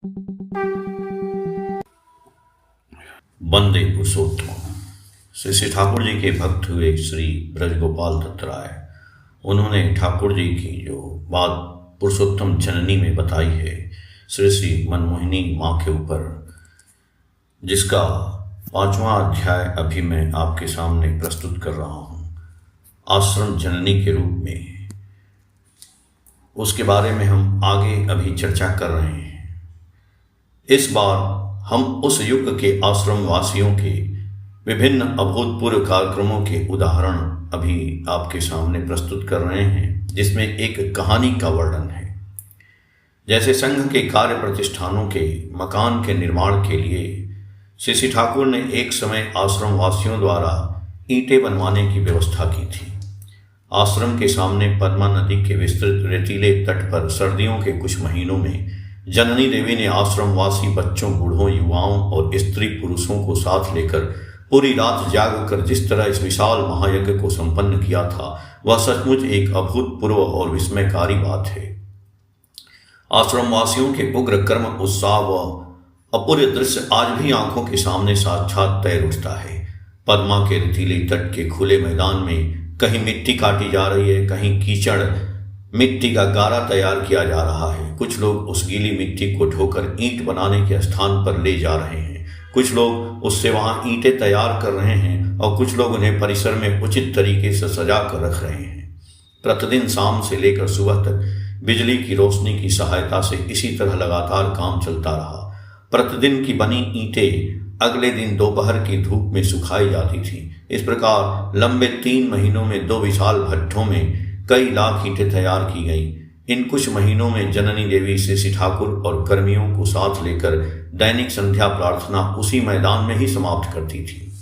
वंदे पुरुषोत्तम। श्री श्री ठाकुर जी के भक्त हुए श्री ब्रजगोपाल दत्त राय, उन्होंने ठाकुर जी की जो बात पुरुषोत्तम जननी में बताई है श्री श्री मनमोहिनी माँ के ऊपर, जिसका 5वां अध्याय अभी मैं आपके सामने प्रस्तुत कर रहा हूँ आश्रम जननी के रूप में, उसके बारे में हम आगे अभी चर्चा कर रहे हैं। इस बार हम उस युग के आश्रम वासियों के विभिन्न अभूतपूर्व कार्यक्रमों के उदाहरण अभी आपके सामने प्रस्तुत कर रहे हैं, जिसमें एक कहानी का वर्णन है। जैसे संघ के कार्य प्रतिष्ठानों के मकान के निर्माण के लिए श्री ठाकुर ने एक समय आश्रम वासियों द्वारा ईंटें बनवाने की व्यवस्था की थी। आश्रम के सामने पद्मा नदी के विस्तृत रेतीले तट पर सर्दियों के कुछ महीनों में जननी देवी ने आश्रमवासी बच्चों, बूढ़ों, युवाओं और स्त्री पुरुषों को साथ लेकर पूरी रात जाग कर जिस तरह इस विशाल महायज्ञ को संपन्न किया था, वह सचमुच एक अभूतपूर्व और विस्मयकारी बात है। आश्रमवासियों के उग्र कर्म, उत्साह व अपूर्व दृश्य आज भी आंखों के सामने साक्षात तैर उठता है। पद्मा के रेतीले तट के खुले मैदान में कहीं मिट्टी काटी जा रही है, कहीं कीचड़ मिट्टी का गारा तैयार किया जा रहा है। कुछ लोग उस गीली मिट्टी को ढोकर ईंट बनाने के स्थान पर ले जा रहे हैं, कुछ लोग उससे वहां ईंटें तैयार कर रहे हैं और कुछ लोग उन्हें परिसर में उचित तरीके से सजा कर रख रहे हैं। प्रतिदिन शाम से लेकर सुबह तक बिजली की रोशनी की सहायता से इसी तरह लगातार काम चलता रहा। प्रतिदिन की बनी ईंटें अगले दिन दोपहर की धूप में सुखाई जाती थी। इस प्रकार लंबे 3 महीनों में 2 विशाल भट्ठों में कई लाख ईंटें तैयार की गई। इन कुछ महीनों में जननी देवी श्री ठाकुर और कर्मियों को साथ लेकर दैनिक संध्या प्रार्थना उसी मैदान में ही समाप्त करती थी।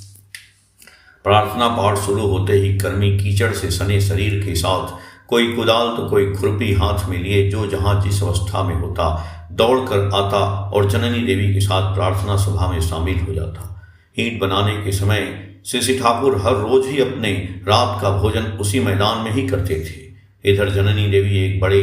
प्रार्थना पाठ शुरू होते ही कर्मी कीचड़ से सने शरीर के साथ कोई कुदाल तो कोई खुरपी हाथ में लिए जो जहां जिस अवस्था में होता दौड़ कर आता और जननी देवी के साथ प्रार्थना सभा में शामिल हो जाता। ईंट बनाने के समय श्री ठाकुर हर रोज ही अपने रात का भोजन उसी मैदान में ही करते थे। इधर जननी देवी एक बड़े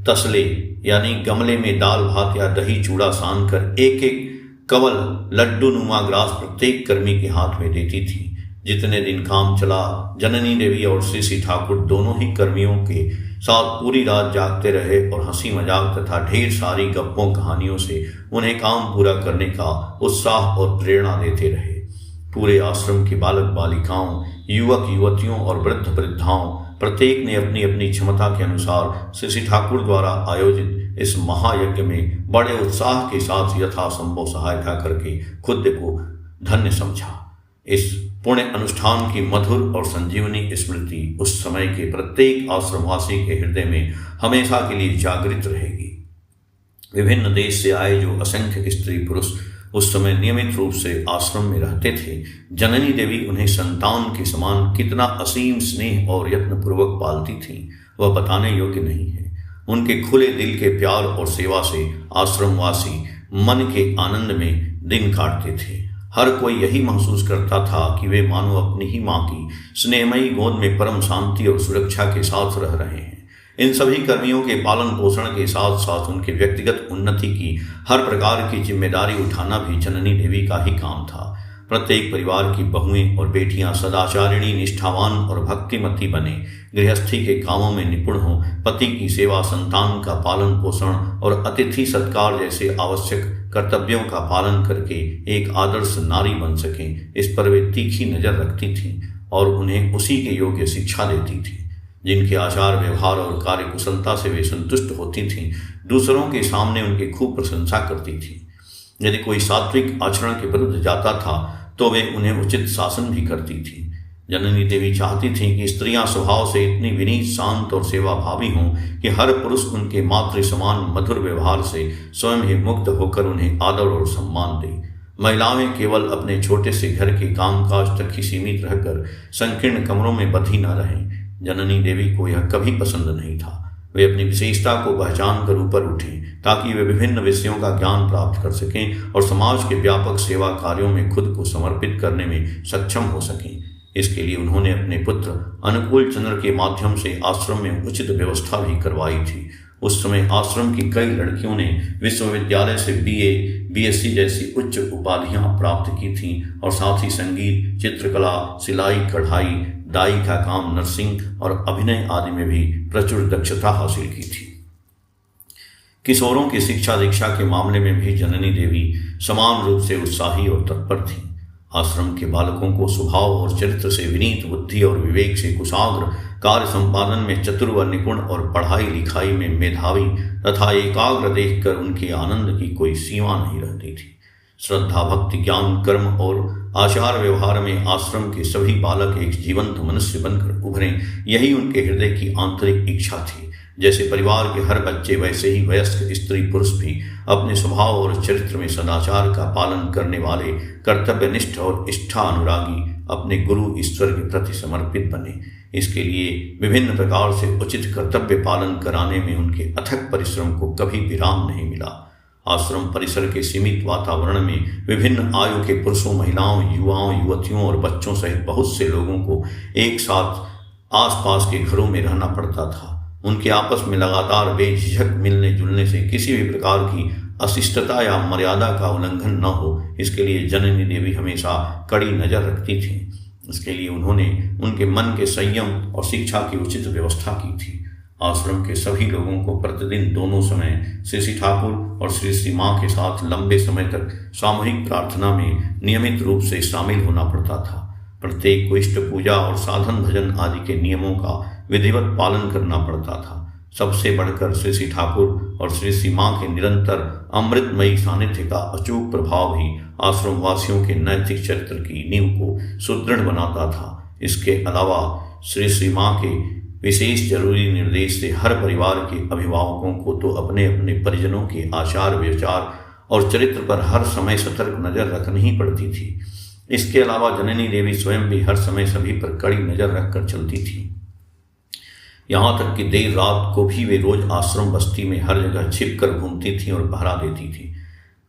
तसले यानी गमले में दाल भात या दही चूड़ा सान कर एक एक कवल लड्डू नुमा ग्रास प्रत्येक कर्मी के हाथ में देती थी। जितने दिन काम चला, जननी देवी और श्री ठाकुर दोनों ही कर्मियों के साथ पूरी रात जागते रहे और हंसी मजाक तथा ढेर सारी गप्पों कहानियों से उन्हें काम पूरा करने का उत्साह और प्रेरणा देते रहे। पूरे आश्रम की बालक बालिकाओं, युवक युवतियों और वृद्ध वृद्धाओं प्रत्येक ने अपनी अपनी क्षमता के अनुसार श्री ठाकुर द्वारा आयोजित इस महायज्ञ में बड़े उत्साह के साथ यथासंभव सहायता करके खुद को धन्य समझा। इस पुण्य अनुष्ठान की मधुर और संजीवनी स्मृति उस समय के प्रत्येक आश्रमवासी के हृदय में हमेशा के लिए जागृत रहेगी। विभिन्न देश से आए जो असंख्य स्त्री पुरुष उस समय नियमित रूप से आश्रम में रहते थे, जननी देवी उन्हें संतान के समान कितना असीम स्नेह और यत्नपूर्वक पालती थी, वह बताने योग्य नहीं है। उनके खुले दिल के प्यार और सेवा से आश्रमवासी मन के आनंद में दिन काटते थे। हर कोई यही महसूस करता था कि वे मानो अपनी ही माँ की स्नेहमयी गोद में परम शांति और सुरक्षा के साथ रह रहे हैं। इन सभी कर्मियों के पालन पोषण के साथ साथ उनके व्यक्तिगत उन्नति की हर प्रकार की जिम्मेदारी उठाना भी जननी देवी का ही काम था। प्रत्येक परिवार की बहुएं और बेटियां सदाचारिणी, निष्ठावान और भक्तिमती बने, गृहस्थी के कामों में निपुण हों, पति की सेवा, संतान का पालन पोषण और अतिथि सत्कार जैसे आवश्यक कर्तव्यों का पालन करके एक आदर्श नारी बन सकें, इस पर वे तीखी नजर रखती थीं और उन्हें उसी के योग्य शिक्षा देती थी। जिनके आचार व्यवहार और कार्य कुशलता से वे संतुष्ट होती थीं, दूसरों के सामने उनकी खूब प्रशंसा करती थीं। यदि कोई सात्विक आचरण के विरुद्ध जाता था तो वे उन्हें उचित शासन भी करती थीं। जननी देवी चाहती थीं कि स्त्रियां स्वभाव से इतनी विनीत, शांत और सेवाभावी हों कि हर पुरुष उनके मातृ समान मधुर व्यवहार से स्वयं ही मुग्ध होकर उन्हें आदर और सम्मान दे। महिलाएं केवल अपने छोटे से घर के कामकाज तक ही सीमित रहकर संकीर्ण कमरों में बंधी न रहें। जननी देवी को यह कभी पसंद नहीं था। वे अपनी विशेषता को पहचान कर ऊपर उठें ताकि वे विभिन्न विषयों का ज्ञान प्राप्त कर सकें और समाज के व्यापक सेवा कार्यों में खुद को समर्पित करने में सक्षम हो सकें। इसके लिए उन्होंने अपने पुत्र अनुकूल चंद्र के माध्यम से आश्रम में उचित व्यवस्था भी करवाई थी। उस समय आश्रम की कई लड़कियों ने विश्वविद्यालय से BA, BSc जैसी उच्च उपाधियां प्राप्त की थीं और साथ ही संगीत, चित्रकला, सिलाई, कढ़ाई, डाई का काम, नर्सिंग और अभिनय आदि में भी प्रचुर दक्षता हासिल की थी। किशोरों की शिक्षा दीक्षा के मामले में भी जननी देवी समान रूप से उत्साही और तत्पर थीं। आश्रम के बालकों को स्वभाव और चरित्र से विनीत, बुद्धि और विवेक से कुशाग्र, कार्य संपादन में चतुर व निपुण और पढ़ाई लिखाई में मेधावी तथा एकाग्र देखकर उनके आनंद की कोई सीमा नहीं रहती थी। श्रद्धा, भक्ति, ज्ञान, कर्म और आचार व्यवहार में आश्रम के सभी बालक एक जीवंत मनुष्य बनकर उभरें, यही उनके हृदय की आंतरिक इच्छा थी। जैसे परिवार के हर बच्चे, वैसे ही वयस्क स्त्री पुरुष भी अपने स्वभाव और चरित्र में सदाचार का पालन करने वाले, कर्तव्यनिष्ठ और इष्ठा अनुरागी, अपने गुरु ईश्वर के प्रति समर्पित बने। इसके लिए विभिन्न प्रकार से उचित कर्तव्य पालन कराने में उनके अथक परिश्रम को कभी विराम नहीं मिला। आश्रम परिसर के सीमित वातावरण में विभिन्न आयु के पुरुषों, महिलाओं, युवाओं, युवतियों और बच्चों सहित बहुत से लोगों को एक साथ आसपास के घरों में रहना पड़ता था। उनके आपस में लगातार बेझिझक मिलने जुलने से किसी भी प्रकार की अशिष्टता या मर्यादा का उल्लंघन न हो, इसके लिए जननी देवी हमेशा कड़ी नजर रखती थी। इसके लिए उन्होंने उनके मन के संयम और शिक्षा की उचित व्यवस्था की थी। आश्रम के सभी लोगों को प्रतिदिन दोनों समय श्री ठाकुर और श्री माँ के साथ लंबे समय तक सामूहिक प्रार्थना में नियमित रूप से शामिल होना पड़ता था। प्रत्येक को इष्ट पूजा और साधन भजन आदि के नियमों का विधिवत पालन करना पड़ता था। सबसे बढ़कर श्री ठाकुर और श्री माँ के निरंतर अमृतमयी सानिध्य का अचूक प्रभाव भी आश्रम वासियों के नैतिक चरित्र की नींव को सुदृढ़ बनाता था। इसके अलावा श्री माँ के विशेष जरूरी निर्देश से हर परिवार के अभिभावकों को तो अपने अपने परिजनों के आचार विचार और चरित्र पर हर समय सतर्क नजर रखनी ही पड़ती थी। इसके अलावा जननी देवी स्वयं भी हर समय सभी पर कड़ी नजर रखकर चलती थी। यहाँ तक कि देर रात को भी वे रोज आश्रम बस्ती में हर जगह छिप कर घूमती थीं और पहरा देती थीं।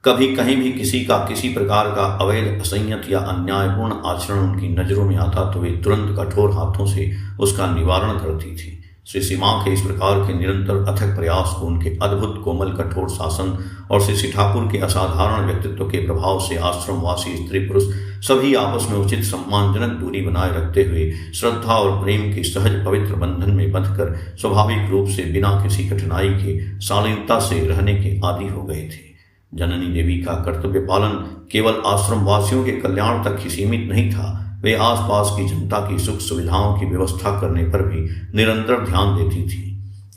कभी कहीं भी किसी का किसी प्रकार का अवैध, असंयत या अन्यायपूर्ण आचरण उनकी नजरों में आता तो वे तुरंत कठोर हाथों से उसका निवारण करती थी। श्री माँ के इस प्रकार के निरंतर अथक प्रयास को, उनके अद्भुत कोमल कठोर शासन और श्री ठाकुर के असाधारण व्यक्तित्व के प्रभाव से आश्रमवासी स्त्री पुरुष सभी आपस में उचित सम्मानजनक दूरी बनाए रखते हुए श्रद्धा और प्रेम के सहज पवित्र बंधन में बंधकर स्वाभाविक रूप से बिना किसी कठिनाई के शालीनता से रहने के आदी हो गए थे। जननी देवी का कर्तव्य पालन केवल आश्रम वासियों के कल्याण तक ही सीमित नहीं था। वे आसपास की जनता की सुख सुविधाओं की व्यवस्था करने पर भी निरंतर ध्यान देती थी।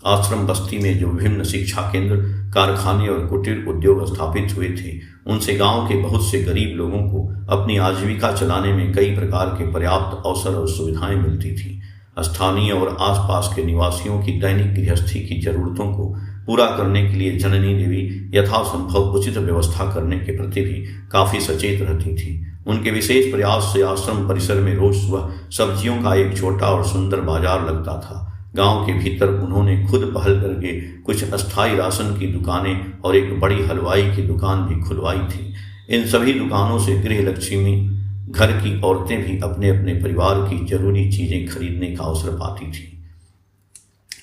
आश्रम बस्ती में जो विभिन्न शिक्षा केंद्र, कारखाने और कुटीर उद्योग स्थापित हुए थे, उनसे गांव के बहुत से गरीब लोगों को अपनी आजीविका चलाने में कई प्रकार के पर्याप्त अवसर और सुविधाएं मिलती थी। स्थानीय और आसपास के निवासियों की दैनिक गृहस्थी की जरूरतों को पूरा करने के लिए जननी देवी यथासंभव उचित व्यवस्था करने के प्रति भी काफी सचेत रहती थी। उनके विशेष प्रयास से आश्रम परिसर में रोज सुबह सब्जियों का एक छोटा और सुंदर बाजार लगता था। गांव के भीतर उन्होंने खुद पहल करके कुछ अस्थायी राशन की दुकानें और एक बड़ी हलवाई की दुकान भी खुलवाई थी। इन सभी दुकानों से गृह लक्ष्मी घर की औरतें भी अपने अपने परिवार की जरूरी चीजें खरीदने का अवसर पाती थी।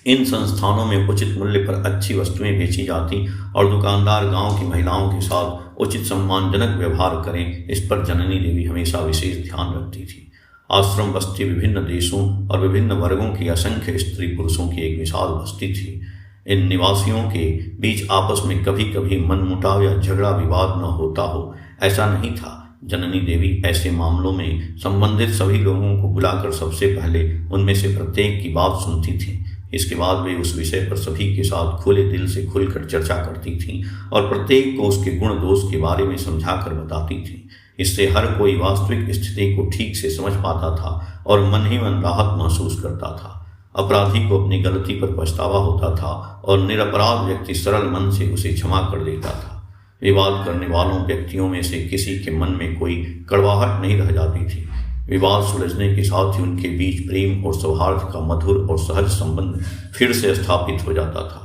इन संस्थानों में उचित मूल्य पर अच्छी वस्तुएं बेची जाती और दुकानदार गांव की महिलाओं के साथ उचित सम्मानजनक व्यवहार करें, इस पर जननी देवी हमेशा विशेष ध्यान रखती थी। आश्रम बस्ती विभिन्न देशों और विभिन्न वर्गों की असंख्य स्त्री पुरुषों की एक विशाल बस्ती थी। इन निवासियों के बीच आपस में कभी कभी मनमुटाव या झगड़ा विवाद न होता हो, ऐसा नहीं था। जननी देवी ऐसे मामलों में संबंधित सभी लोगों को बुलाकर सबसे पहले उनमें से प्रत्येक की बात सुनती थी। इसके बाद वे उस विषय पर सभी के साथ खुले दिल से खुलकर चर्चा करती थीं और प्रत्येक को उसके गुण दोष के बारे में समझाकर बताती थीं। इससे हर कोई वास्तविक स्थिति को ठीक से समझ पाता था और मन ही मन राहत महसूस करता था। अपराधी को अपनी गलती पर पछतावा होता था और निरपराध व्यक्ति सरल मन से उसे क्षमा कर देता था। विवाद करने वालों व्यक्तियों में से किसी के मन में कोई कड़वाहट नहीं रह जाती थी। विवाद सुलझने के साथ ही उनके बीच प्रेम और सौहार्द का मधुर और सहज संबंध फिर से स्थापित हो जाता था।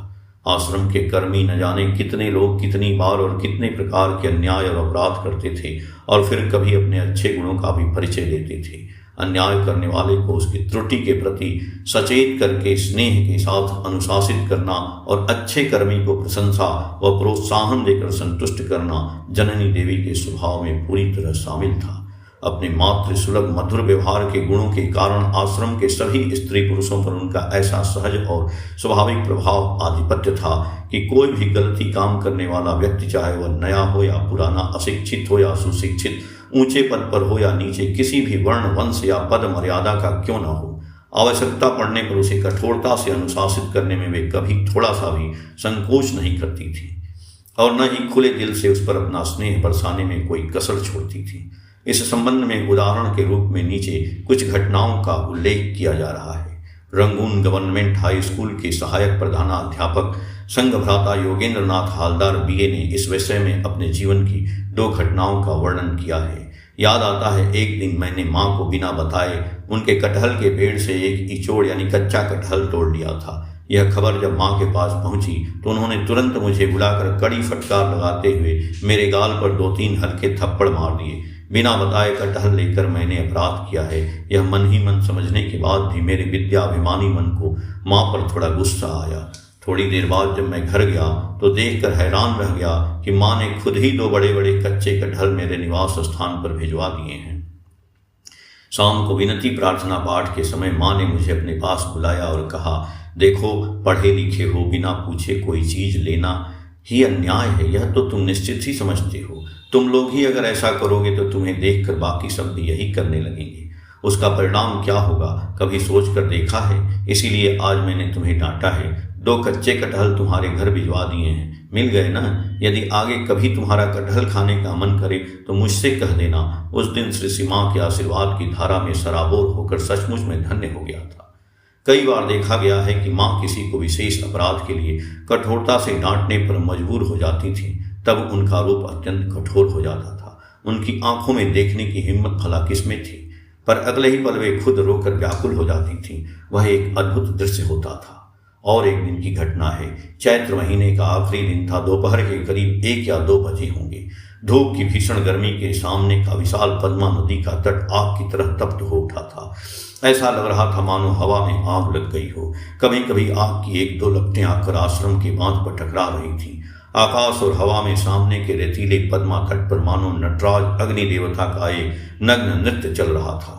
आश्रम के कर्मी न जाने कितने लोग कितनी बार और कितने प्रकार के अन्याय और अपराध करते थे और फिर कभी अपने अच्छे गुणों का भी परिचय देते थे। अन्याय करने वाले को उसकी त्रुटि के प्रति सचेत करके स्नेह के साथ अनुशासित करना और अच्छे कर्मी को प्रशंसा व प्रोत्साहन देकर संतुष्ट करना जननी देवी के स्वभाव में पूरी तरह शामिल था। अपने मातृ सुलभ मधुर व्यवहार के गुणों के कारण आश्रम के सभी स्त्री पुरुषों पर उनका ऐसा सहज और स्वाभाविक प्रभाव आधिपत्य था कि कोई भी गलती काम करने वाला व्यक्ति, चाहे वह नया हो या पुराना, अशिक्षित हो या सुशिक्षित, ऊंचे पद पर हो या नीचे, किसी भी वर्ण, वंश या पद मर्यादा का क्यों न हो, आवश्यकता पड़ने पर उसे कठोरता से अनुशासित करने में वे कभी थोड़ा सा भी संकोच नहीं करती थी और न ही खुले दिल से उस पर अपना स्नेह बरसाने में कोई कसर छोड़ती थी। इस संबंध में उदाहरण के रूप में नीचे कुछ घटनाओं का उल्लेख किया जा रहा है। रंगून गवर्नमेंट हाई स्कूल के सहायक प्रधानाध्यापक संघ भ्राता योगेंद्र नाथ हालदार BA ने इस विषय में अपने जीवन की 2 घटनाओं का वर्णन किया है। याद आता है, एक दिन मैंने माँ को बिना बताए उनके कटहल के पेड़ से एक इचोड़ यानी कच्चा कटहल तोड़ लिया था। यह खबर जब माँ के पास पहुंची तो उन्होंने तुरंत मुझे बुलाकर कड़ी फटकार लगाते हुए मेरे गाल पर 2-3 हल्के थप्पड़ मार दिए। बिना बताए कटहल लेकर मैंने अपराध किया है, यह मन ही मन समझने के बाद भी मेरे विद्याभिमानी मन को माँ पर थोड़ा गुस्सा आया। थोड़ी देर बाद जब मैं घर गया तो देखकर हैरान रह गया कि माँ ने खुद ही 2 बड़े बड़े कच्चे कटहल मेरे निवास स्थान पर भिजवा दिए हैं। शाम को विनती प्रार्थना पाठ के समय माँ ने मुझे अपने पास बुलाया और कहा, देखो, पढ़े लिखे हो, बिना पूछे कोई चीज लेना ही अन्याय है, यह तो तुम निश्चित ही समझते हो। तुम लोग ही अगर ऐसा करोगे तो तुम्हें देखकर बाकी सब भी यही करने लगेंगे। उसका परिणाम क्या होगा कभी सोच कर देखा है? इसीलिए आज मैंने तुम्हें डांटा है। 2 कच्चे कटहल तुम्हारे घर भिजवा दिए हैं, मिल गए ना। यदि आगे कभी तुम्हारा कटहल खाने का मन करे तो मुझसे कह देना। उस दिन श्री माँ के आशीर्वाद की धारा में सराबोर होकर सचमुच में धन्य हो गया था। कई बार देखा गया है कि माँ किसी को विशेष अपराध के लिए कठोरता से डांटने पर मजबूर हो जाती थी, तब उनका रूप अत्यंत कठोर हो जाता था। उनकी आंखों में देखने की हिम्मत भला किसमें थी, पर अगले ही पल वे खुद रोकर व्याकुल हो जाती थीं। वह एक अद्भुत दृश्य होता था। और एक दिन की घटना है। चैत्र महीने का आखिरी दिन था। दोपहर के करीब 1 या 2 बजे होंगे। धूप की भीषण गर्मी के सामने का विशाल पद्मा नदी का तट आग की तरह तप्त हो उठा था। ऐसा लग रहा था मानो हवा में आग लग गई हो। कभी कभी आग की 1-2 लपटें आकर आश्रम के बांध पर टकरा रही थीं। आकाश और हवा में सामने के रेतीले पद्मा तट पर मानो नटराज अग्नि देवता का एक नग्न नृत्य चल रहा था।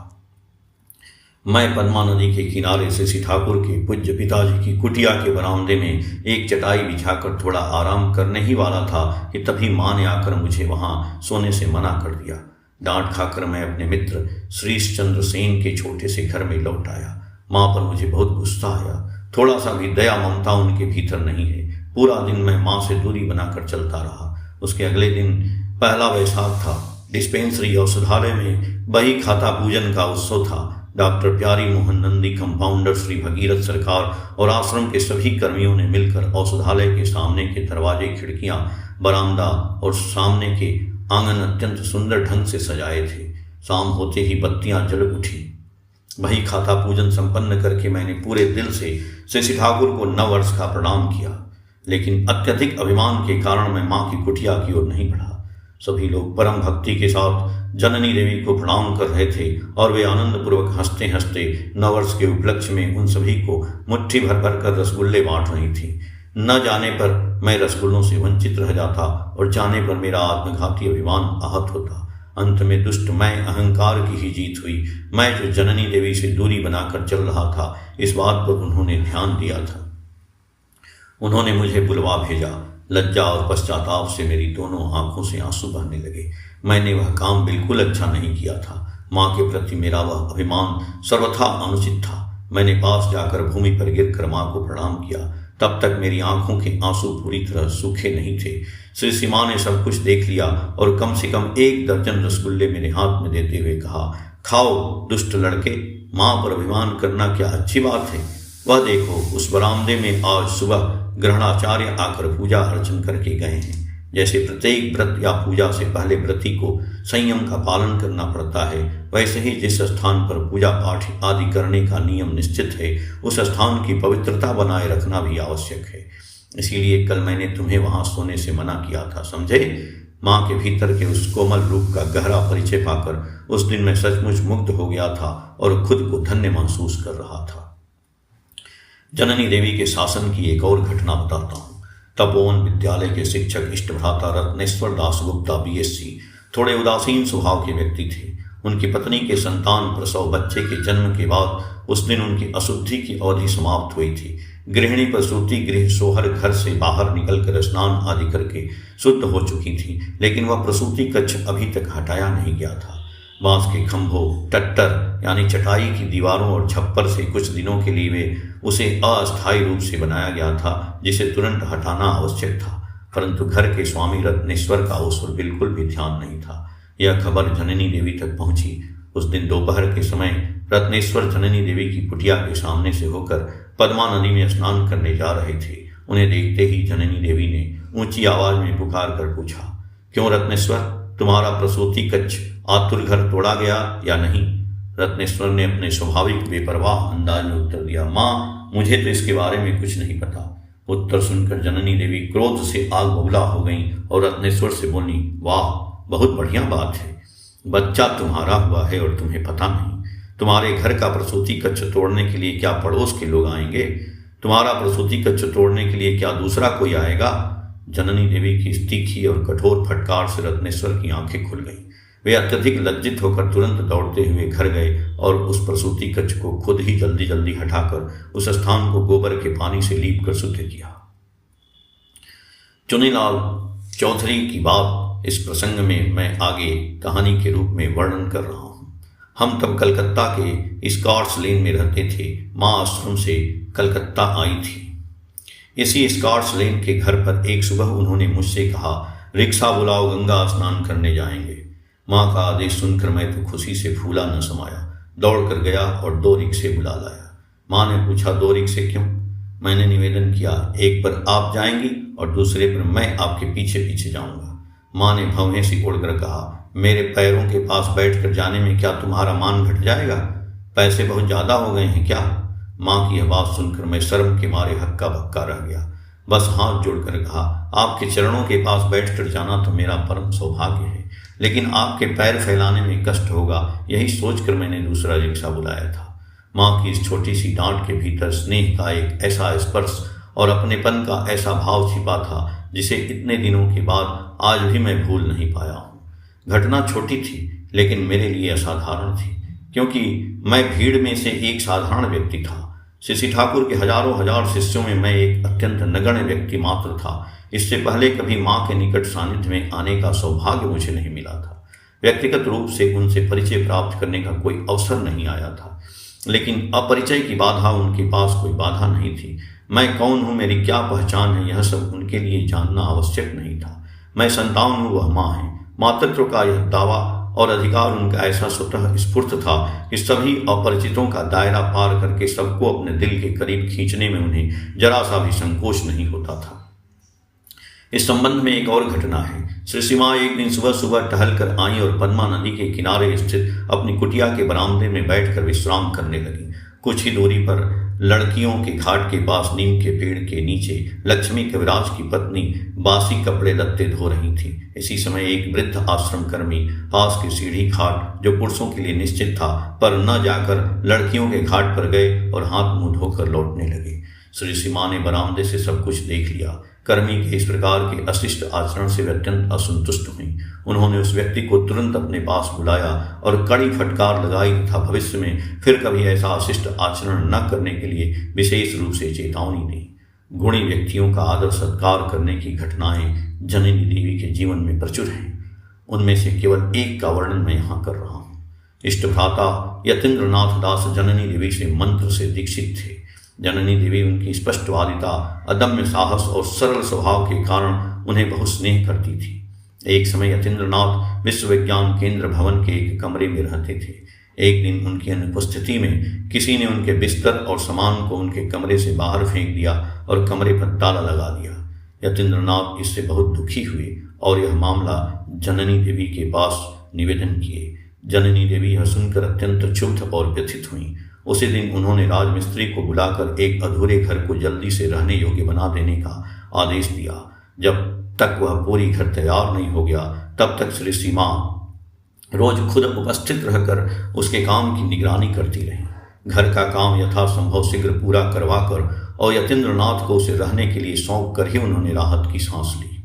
मैं पद्मा नदी के किनारे से श्री ठाकुर के पूज्य पिताजी की कुटिया के बरामदे में एक चटाई बिछाकर थोड़ा आराम करने ही वाला था कि तभी माँ ने आकर मुझे वहां सोने से मना कर दिया। डांट खाकर मैं अपने मित्र श्रीश चंद्र सेन के छोटे से घर में लौट आया। माँ पर मुझे बहुत गुस्सा आया। थोड़ा सा भी दया ममता उनके भीतर नहीं है। पूरा दिन मैं माँ से दूरी बनाकर चलता रहा। उसके अगले दिन 1 वैशाख था। डिस्पेंसरी औषधालय में बही खाता पूजन का उत्सव था। डॉक्टर प्यारी मोहन नंदी, कंपाउंडर श्री भगीरथ सरकार और आश्रम के सभी कर्मियों ने मिलकर औषधालय के सामने के दरवाजे, खिड़कियां, बरामदा और सामने के आंगन अत्यंत सुंदर ढंग से सजाए थे। शाम होते ही बत्तियां जल उठी। वही खाता पूजन संपन्न करके मैंने पूरे दिल से श्री ठाकुर को नववर्ष का प्रणाम किया, लेकिन अत्यधिक अभिमान के कारण मैं माँ की कुटिया की ओर नहीं बढ़ा। सभी लोग परम भक्ति के साथ जननी देवी को प्रणाम कर रहे थे और वे आनंद पूर्वक हंसते हंसते नववर्ष के उपलक्ष्य में उन सभी को मुट्ठी भर भर कर रसगुल्ले बांट रही थी। न जाने पर मैं रसगुल्लों से वंचित रह जाता और जाने पर मेरा आत्मघाती अभिमान आहत होता। अंत में दुष्ट मैं अहंकार की ही जीत हुई। मैं जो जननी देवी से दूरी बनाकर चल रहा था, इस बात पर उन्होंने ध्यान दिया था। उन्होंने मुझे बुलवा भेजा। लज्जा और पश्चाताप से मेरी दोनों आंखों से आंसू बहने लगे। मैंने वह काम बिल्कुल अच्छा नहीं किया था। माँ के प्रति मेरा वह अभिमान सर्वथा अनुचित था। मैंने पास जाकर भूमि पर गिरकर माँ को प्रणाम किया। तब तक मेरी आंखों के आंसू पूरी तरह सूखे नहीं थे। श्री सीमा ने सब कुछ देख लिया और कम से कम 1 दर्जन रसगुल्ले मेरे हाथ में देते हुए कहा, खाओ दुष्ट लड़के, माँ पर अभिमान करना क्या अच्छी बात है। वह देखो, उस बरामदे में आज सुबह ग्रहणाचार्य आकर पूजा अर्चन करके गए हैं। जैसे प्रत्येक व्रत या पूजा से पहले व्रती को संयम का पालन करना पड़ता है, वैसे ही जिस स्थान पर पूजा पाठ आदि करने का नियम निश्चित है, उस स्थान की पवित्रता बनाए रखना भी आवश्यक है। इसीलिए कल मैंने तुम्हें वहां सोने से मना किया था, समझे। माँ के भीतर के उस कोमल रूप का गहरा परिचय पाकर उस दिन मैं सचमुच मुग्ध हो गया था और खुद को धन्य महसूस कर रहा था। जननी देवी के शासन की एक और घटना बताता हूँ। तपोवन विद्यालय के शिक्षक इष्टभ्राता रत्नेश्वर दास गुप्ता बीएससी थोड़े उदासीन स्वभाव के व्यक्ति थे। उनकी पत्नी के संतान प्रसव बच्चे के जन्म के बाद उस दिन उनकी अशुद्धि की अवधि समाप्त हुई थी। गृहिणी प्रसूति गृह सोहर घर से बाहर निकलकर स्नान आदि करके शुद्ध हो चुकी थी, लेकिन वह प्रसूति कक्ष अभी तक हटाया नहीं गया था। बांस के खंभों, टट्टर यानी चटाई की दीवारों और छप्पर से कुछ दिनों के लिए उसे अस्थायी रूप से बनाया गया था, जिसे तुरंत हटाना आवश्यक था। परंतु घर के स्वामी रत्नेश्वर का उस पर बिल्कुल भी ध्यान नहीं था। यह खबर जननी देवी तक पहुंची। उस दिन दोपहर के समय रत्नेश्वर जननी देवी की कुटिया के सामने से होकर पद्मा नदी में स्नान करने जा रहे थे। उन्हें देखते ही जननी देवी ने ऊंची आवाज में पुकार कर पूछा, क्यों रत्नेश्वर, तुम्हारा प्रसूति कक्ष आतुर घर तोड़ा गया या नहीं? रत्नेश्वर ने अपने स्वाभाविक बेपरवाह अंदाज में उत्तर दिया, माँ, मुझे तो इसके बारे में कुछ नहीं पता। उत्तर सुनकर जननी देवी क्रोध से आग बबूला हो गई और रत्नेश्वर से बोली, वाह, बहुत बढ़िया बात है। बच्चा तुम्हारा हुआ है और तुम्हें पता नहीं। तुम्हारे घर का प्रसूति कक्ष तोड़ने के लिए क्या पड़ोस के लोग आएंगे? तुम्हारा प्रसूति कक्ष तोड़ने के लिए क्या दूसरा कोई आएगा? जननी देवी की इस तीखी और कठोर फटकार से रत्नेश्वर की आंखें खुल गईं। वे अत्यधिक लज्जित होकर तुरंत दौड़ते हुए घर गए और उस प्रसूति कक्ष को खुद ही जल्दी जल्दी हटाकर उस स्थान को गोबर के पानी से लीप कर शुद्ध किया। चुनीलाल चौधरी की बात इस प्रसंग में मैं आगे कहानी के रूप में वर्णन कर रहा हूँ। हम तब कलकत्ता के स्कॉट्स लेन में रहते थे। माँ आश्रम से कलकत्ता आई थी। इसी स्कॉट्स लेन के घर पर एक सुबह उन्होंने मुझसे कहा, रिक्शा बुलाओ, गंगा स्नान करने जाएंगे। माँ का आदेश सुनकर मैं तो खुशी से फूला न समाया। दौड़ कर गया और 2 रिक्शे बुला लाया। माँ ने पूछा, 2 रिक्शे क्यों? मैंने निवेदन किया, एक पर आप जाएंगी और दूसरे पर मैं आपके पीछे पीछे जाऊंगा। माँ ने भौहें से उड़कर कहा, मेरे पैरों के पास बैठकर जाने में क्या तुम्हारा मान घट जाएगा? पैसे बहुत ज्यादा हो गए हैं क्या? माँ की यह बात सुनकर मैं शर्म के मारे हक्का बक्का रह गया। बस हाथ जोड़कर कहा, आपके चरणों के पास बैठकर जाना तो मेरा परम सौभाग्य है, लेकिन आपके पैर फैलाने में कष्ट होगा, यही सोचकर मैंने दूसरा रिक्शा बुलाया था। माँ की इस छोटी सी डांट के भीतर स्नेह का एक ऐसा स्पर्श और अपनेपन का ऐसा भाव छिपा था जिसे इतने दिनों के बाद आज भी मैं भूल नहीं पाया हूँ। घटना छोटी थी लेकिन मेरे लिए असाधारण थी, क्योंकि मैं भीड़ में से एक साधारण व्यक्ति था। श्री ठाकुर के हजारों हजार शिष्यों में मैं एक अत्यंत नगण्य व्यक्ति मात्र था। इससे पहले कभी माँ के निकट सानिध्य में आने का सौभाग्य मुझे नहीं मिला था। व्यक्तिगत रूप से उनसे परिचय प्राप्त करने का कोई अवसर नहीं आया था, लेकिन अपरिचय की बाधा उनके पास कोई बाधा नहीं थी। मैं कौन हूँ, मेरी क्या पहचान है, यह सब उनके लिए जानना आवश्यक नहीं था। मैं संतान हूँ, वह माँ है। मातृत्व का यह दावा और अधिकार उनका ऐसा स्वतः स्फूर्त था कि सभी अपरिचितों का दायरा पार करके सबको अपने दिल के करीब खींचने में उन्हें जरा सा भी संकोच नहीं होता था। इस संबंध में एक और घटना है। श्री माँ एक दिन सुबह सुबह टहल कर आई और पद्मा नदी के किनारे स्थित अपनी कुटिया के बरामदे में बैठकर विश्राम करने लगी। कुछ ही दूरी पर लड़कियों के घाट के पास नीम के पेड़ के नीचे लक्ष्मी कविराज की पत्नी बासी कपड़े लत्ते धो रही थी। इसी समय एक वृद्ध आश्रम कर्मी पास की सीढ़ी घाट, जो पुरुषों के लिए निश्चित था, पर न जाकर लड़कियों के घाट पर गए और हाथ मुंह धोकर लौटने लगे। श्री सीमा ने बरामदे से सब कुछ देख लिया। कर्मी के इस प्रकार के अशिष्ट आचरण से वे अत्यंत असंतुष्ट हुई। उन्होंने उस व्यक्ति को तुरंत अपने पास बुलाया और कड़ी फटकार लगाई तथा भविष्य में फिर कभी ऐसा अशिष्ट आचरण न करने के लिए विशेष रूप से चेतावनी दी। गुणी व्यक्तियों का आदर सत्कार करने की घटनाएं जननी देवी के जीवन में प्रचुर हैं। उनमें से केवल एक का वर्णन मैं यहाँ कर रहा हूँ। इष्टभ्राता यतीन्द्रनाथ दास जननी देवी से मंत्र से दीक्षित थे। जननी देवी उनकी स्पष्टवादिता, अदम्य साहस और सरल स्वभाव के कारण उन्हें बहुत स्नेह करती थी। एक समय यतीन्द्रनाथ विश्वविज्ञान केंद्र भवन के एक कमरे में रहते थे। एक दिन उनकी अनुपस्थिति में किसी ने उनके बिस्तर और सामान को उनके कमरे से बाहर फेंक दिया और कमरे पर ताला लगा दिया। यतीन्द्रनाथ इससे बहुत दुखी हुए और यह मामला जननी देवी के पास निवेदन किए। जननी देवी यह सुनकर अत्यंत क्षुब्ध और व्यथित हुई। उसी दिन उन्होंने राजमिस्त्री को बुलाकर एक अधूरे घर को जल्दी से रहने योग्य बना देने का आदेश दिया। जब तक वह पूरी घर तैयार नहीं हो गया, तब तक श्री सीमा रोज खुद उपस्थित रहकर उसके काम की निगरानी करती रही। घर का काम यथासंभव शीघ्र पूरा करवाकर और यतीन्द्रनाथ को उसे रहने के लिए सौंप कर ही उन्होंने राहत की सांस ली।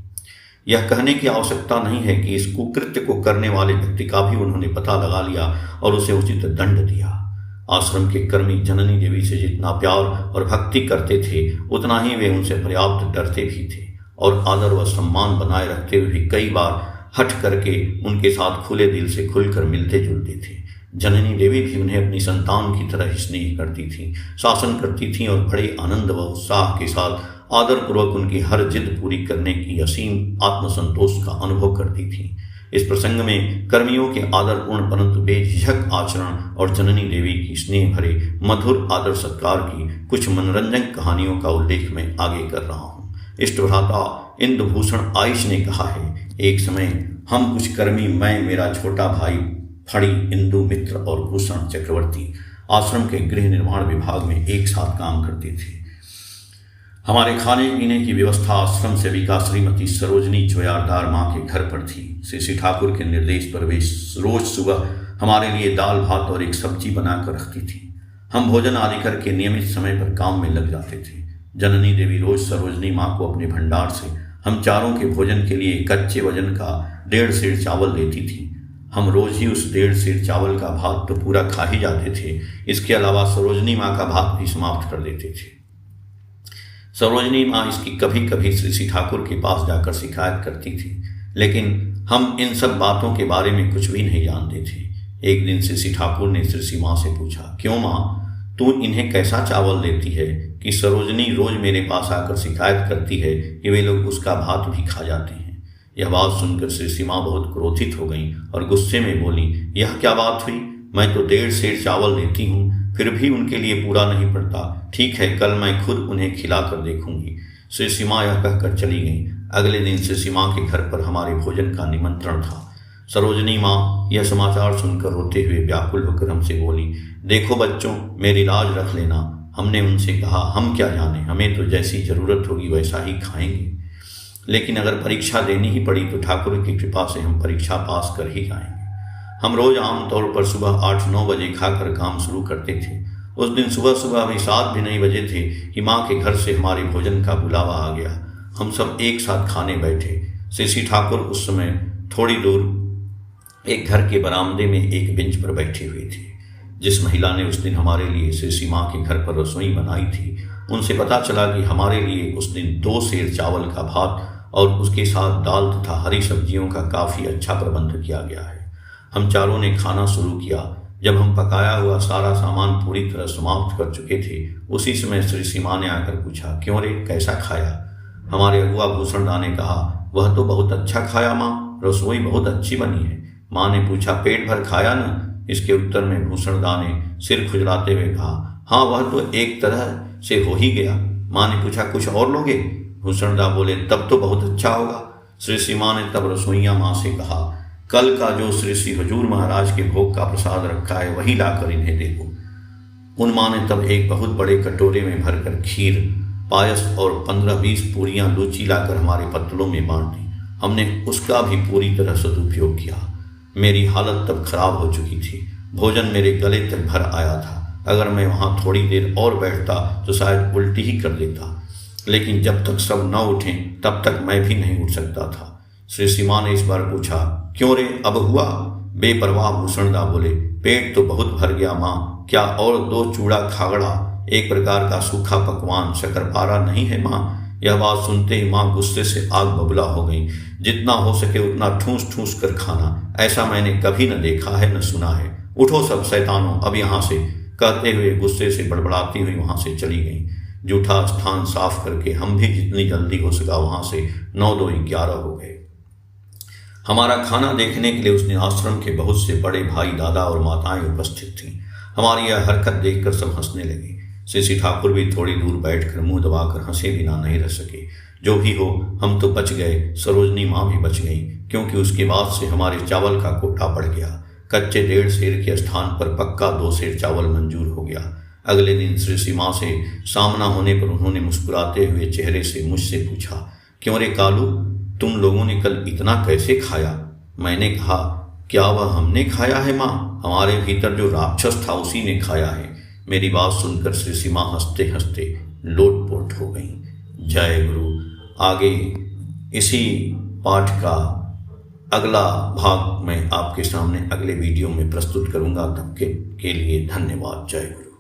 यह कहने की आवश्यकता नहीं है कि इस कुकृत्य को करने वाले व्यक्ति का भी उन्होंने पता लगा लिया और उसे उचित दंड दिया। आश्रम के कर्मी जननी देवी से जितना प्यार और भक्ति करते थे, उतना ही वे उनसे पर्याप्त डरते भी थे और आदर व सम्मान बनाए रखते हुए भी कई बार हट करके उनके साथ खुले दिल से खुलकर मिलते जुलते थे। जननी देवी भी उन्हें अपनी संतान की तरह ही स्नेह करती थी, शासन करती थीं और बड़े आनंद व उत्साह के साथ आदरपूर्वक उनकी हर जिद पूरी करने की असीम आत्मसंतोष का अनुभव करती थीं। इस प्रसंग में कर्मियों के आदरपूर्ण परंतु बेझिझक आचरण और जननी देवी की स्नेह भरे मधुर आदर सत्कार की कुछ मनोरंजक कहानियों का उल्लेख मैं आगे कर रहा हूँ। इष्ट भ्राता इंदुभूषण आयुष ने कहा है, एक समय हम कुछ कर्मी, मैं, मेरा छोटा भाई फड़ी, इंदु मित्र और भूषण चक्रवर्ती आश्रम के गृह निर्माण विभाग में एक साथ काम करते थे। हमारे खाने पीने की व्यवस्था आश्रम सेविका श्रीमती सरोजनी जोयारदार माँ के घर पर थी। श्री ठाकुर के निर्देश पर वे रोज सुबह हमारे लिए दाल भात और एक सब्जी बनाकर रखती थी। हम भोजन आदि करके नियमित समय पर काम में लग जाते थे। जननी देवी रोज सरोजनी माँ को अपने भंडार से हम चारों के भोजन के लिए कच्चे वजन का 1.5 सेर चावल देती थी। हम रोज ही उस 1.5 सेर चावल का भात तो पूरा खा ही जाते थे, इसके अलावा सरोजनी माँ का भात भी समाप्त कर देते थे। सरोजनी माँ इसकी कभी कभी श्री ठाकुर के पास जाकर शिकायत करती थी, लेकिन हम इन सब बातों के बारे में कुछ भी नहीं जानते थे। एक दिन श्री ठाकुर ने श्री माँ से पूछा, क्यों माँ, तू इन्हें कैसा चावल देती है कि सरोजनी रोज मेरे पास आकर शिकायत करती है कि वे लोग उसका भात भी खा जाते हैं। यह बात सुनकर श्री माँ बहुत क्रोधित हो गई और गुस्से में बोली, यह क्या बात हुई? मैं तो 1.5 सेर चावल देती हूँ, फिर भी उनके लिए पूरा नहीं पड़ता। ठीक है, कल मैं खुद उन्हें खिला कर देखूंगी। श्री माँ यह कहकर चली गई। अगले दिन श्री माँ के घर पर हमारे भोजन का निमंत्रण था। सरोजनी माँ यह समाचार सुनकर रोते हुए व्याकुल होकर हमसे बोली, देखो बच्चों, मेरी लाज रख लेना। हमने उनसे कहा, हम क्या जाने, हमें तो जैसी ज़रूरत होगी वैसा ही खाएंगे, लेकिन अगर परीक्षा देनी ही पड़ी तो ठाकुर की कृपा से हम परीक्षा पास कर ही जाएंगे। हम रोज आमतौर पर सुबह 8-9 बजे खाकर काम शुरू करते थे। उस दिन सुबह सुबह अभी 7 भी नहीं बजे थे कि माँ के घर से हमारे भोजन का बुलावा आ गया। हम सब एक साथ खाने बैठे। श्री ठाकुर उस समय थोड़ी दूर एक घर के बरामदे में एक बेंच पर बैठे हुए थे। जिस महिला ने उस दिन हमारे लिए श्री माँ के घर पर रसोई बनाई थी, उनसे पता चला कि हमारे लिए उस दिन 2 सेर चावल का भात और उसके साथ दाल तथा हरी सब्जियों का काफ़ी अच्छा प्रबंध किया गया है। हम चारों ने खाना शुरू किया। जब हम पकाया हुआ सारा सामान पूरी तरह समाप्त कर चुके थे, उसी समय श्री माँ ने आकर पूछा, क्यों रे, कैसा खाया? हमारे अगुआ भूषणदा ने कहा, वह तो बहुत अच्छा खाया माँ, रसोई बहुत अच्छी बनी है। माँ ने पूछा, पेट भर खाया न? इसके उत्तर में भूषणदा ने सिर खुजलाते हुए कहा, हाँ, वह तो एक तरह से हो ही गया। माँ ने पूछा, कुछ और लोगे? भूषणदा बोले, तब तो बहुत अच्छा होगा। श्री माँ ने तब रसोइया माँ से कहा, कल का जो श्री हजूर महाराज के भोग का प्रसाद रखा है वही लाकर इन्हें दे दो। उन माँ ने तब एक बहुत बड़े कटोरे में भरकर खीर, पायस और 15-20 पूरियां लूची लाकर हमारे पत्तलों में बांट दी। हमने उसका भी पूरी तरह सदुपयोग किया। मेरी हालत तब खराब हो चुकी थी। भोजन मेरे गले तक भर आया था। अगर मैं वहाँ थोड़ी देर और बैठता तो शायद उल्टी ही कर देता, लेकिन जब तक सब न उठें तब तक मैं भी नहीं उठ सकता था। श्री माँ ने इस बार पूछा, क्यों रे, अब हुआ? बेपरवाह भूषणदा बोले, पेट तो बहुत भर गया माँ, क्या और 2 चूड़ा खागड़ा, एक प्रकार का सूखा पकवान, शक्करपारा नहीं है माँ? यह बात सुनते ही माँ गुस्से से आग बबूला हो गई। जितना हो सके उतना ठूस ठूस कर खाना, ऐसा मैंने कभी न देखा है न सुना है। उठो सब शैतानों, अब यहाँ से, कहते हुए गुस्से से बड़बड़ाती हुई वहाँ से चली गई। जूठा स्थान साफ करके हम भी जितनी जल्दी हो सका वहाँ से 9-2-11 हो गए। हमारा खाना देखने के लिए उस दिन आश्रम के बहुत से बड़े भाई, दादा और माताएं उपस्थित थीं। हमारी यह हरकत देखकर सब हंसने लगे। श्री ठाकुर भी थोड़ी दूर बैठकर मुंह दबाकर हंसे बिना नहीं रह सके। जो भी हो, हम तो बच गए। सरोजनी माँ भी बच गई, क्योंकि उसके बाद से हमारे चावल का कोटा बढ़ गया। कच्चे 1.5 सेर के स्थान पर पक्का 2 सेर चावल मंजूर हो गया। अगले दिन श्री माँ से सामना होने पर उन्होंने मुस्कुराते हुए चेहरे से मुझसे पूछा, क्यों रे कालू, तुम लोगों ने कल इतना कैसे खाया? मैंने कहा, क्या वह हमने खाया है माँ? हमारे भीतर जो राक्षस था उसी ने खाया है। मेरी बात सुनकर श्री सीमा हंसते हंसते लोटपोट हो गई। जय गुरु। आगे इसी पाठ का अगला भाग मैं आपके सामने अगले वीडियो में प्रस्तुत करूंगा। तब के लिए धन्यवाद। जय गुरु।